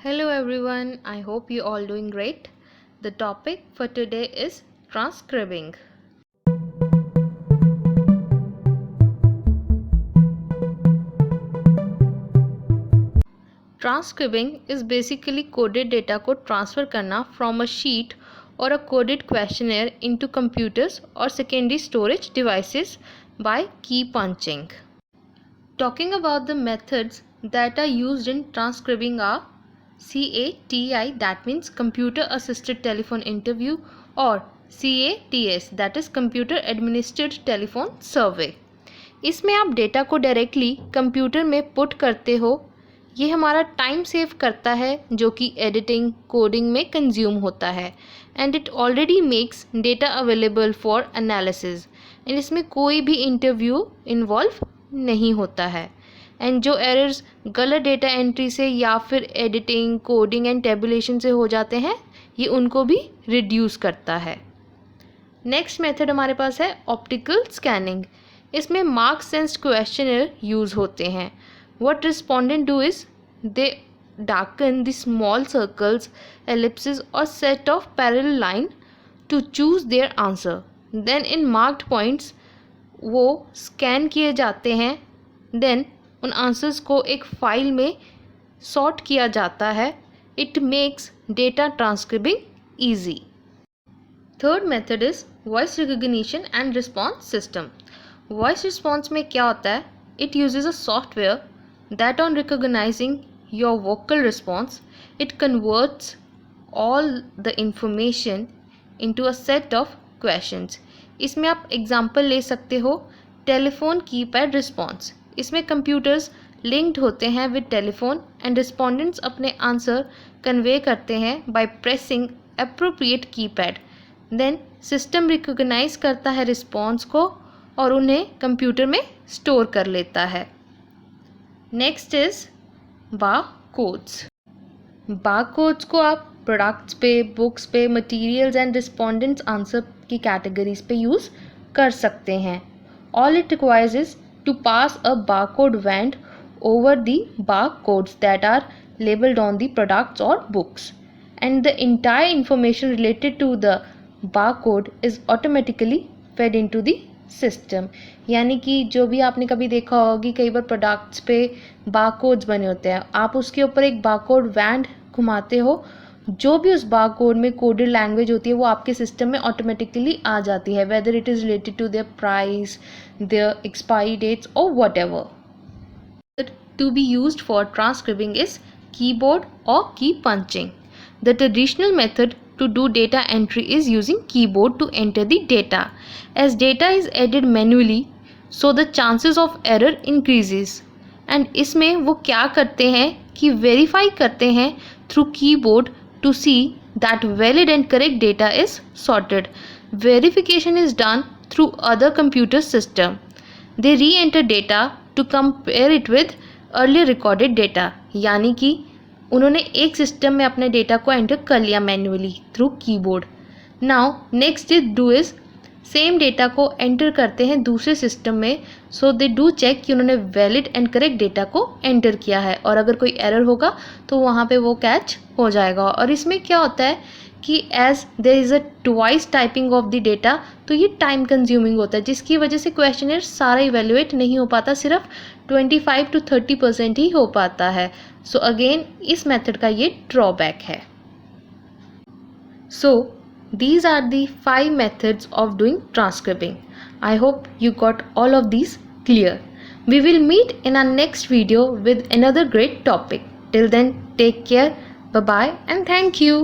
Hello everyone, I hope you all doing great. The topic for today is transcribing. Transcribing is basically coded data को transfer करना from a sheet or a coded questionnaire into computers or secondary storage devices by key punching. Talking about the methods that are used in transcribing are CATI, that means computer assisted telephone interview, or CATS, that is computer administered telephone survey. इसमें आप data को directly computer में put करते हो. ये हमारा time save करता है जो कि एडिटिंग कोडिंग में कंज्यूम होता है, and it already makes data available for analysis. And इसमें कोई भी इंटरव्यू इन्वॉल्व नहीं होता है. एंड जो एरर्स गलत डेटा एंट्री से या फिर एडिटिंग कोडिंग एंड टेबुलेशन से हो जाते हैं, ये उनको भी रिड्यूस करता है. नेक्स्ट मेथड हमारे पास है ऑप्टिकल स्कैनिंग. इसमें मार्क्स सेंस्ड क्वेश्चनर यूज़ होते हैं. What respondent do is they darken the small circles, ellipses or set of parallel line to choose their answer. Then in marked points वो scan किए जाते हैं. Then उन answers को एक फाइल में सॉर्ट किया जाता है. It makes data transcribing easy. Third method is voice recognition and response system. Voice response में क्या होता है? It uses a software that on recognizing your vocal response it converts all the information into a set of questions. इसमें आप example ले सकते हो telephone keypad response. इसमें कंप्यूटर्स लिंक्ड होते हैं विद टेलीफोन एंड रिस्पोंडेंट्स अपने आंसर कन्वे करते हैं by pressing appropriate keypad. Then system recognise करता है रिस्पॉन्स को और उन्हें कंप्यूटर में स्टोर कर लेता है. Next is barcodes. बारकोड्स को आप प्रोडक्ट्स पे, बुक्स पे, मटेरियल्स एंड रिस्पोंडेंट्स आंसर की कैटेगरीज पे यूज़ कर सकते हैं. All it requires is to pass a barcode wand over the barcodes that are labeled on the products or books, and the entire information related to the barcode is automatically fed into the system. यानी कि जो भी आपने कभी देखा होगा कि कई बार प्रोडक्ट्स पे बारकोड्स बने होते हैं, आप उसके ऊपर एक बारकोड वैन घुमाते हो, जो भी उस बारकोड में कोडेड लैंग्वेज होती है वो आपके सिस्टम में ऑटोमेटिकली आ जाती है, whether it is related to their price, their expiry dates और whatever. To be used for transcribing is keyboard or key punching. The traditional method to do data entry is using keyboard to enter the data. As data is added manually, so the chances of error increases. And इसमें वो क्या करते हैं कि verify करते हैं through keyboard to see that valid and correct data is sorted. Verification is done through other computer system. They re-enter data to compare it with early recorded data. यानी कि उन्होंने एक सिस्टम में अपने डेटा को enter कर लिया manually through keyboard. Now next is do is same data को एंटर करते हैं दूसरे सिस्टम में, सो दे डू चेक कि उन्होंने वैलिड एंड करेक्ट डेटा को एंटर किया है, और अगर कोई एरर होगा तो वहाँ पे वो कैच हो जाएगा. और इसमें क्या होता है कि as there is a twice typing of the data, तो ये टाइम कंज्यूमिंग होता है, जिसकी वजह से क्वेश्चनर सारा इवेल्युएट नहीं हो पाता, सिर्फ 25 to 30% ही हो पाता है. सो अगेन इस मेथड का ये ड्रॉबैक है. सो these are the 5 methods of doing transcribing. I hope you got all of these clear. We will meet in our next video with another great topic. Till then, take care, bye bye, and thank you.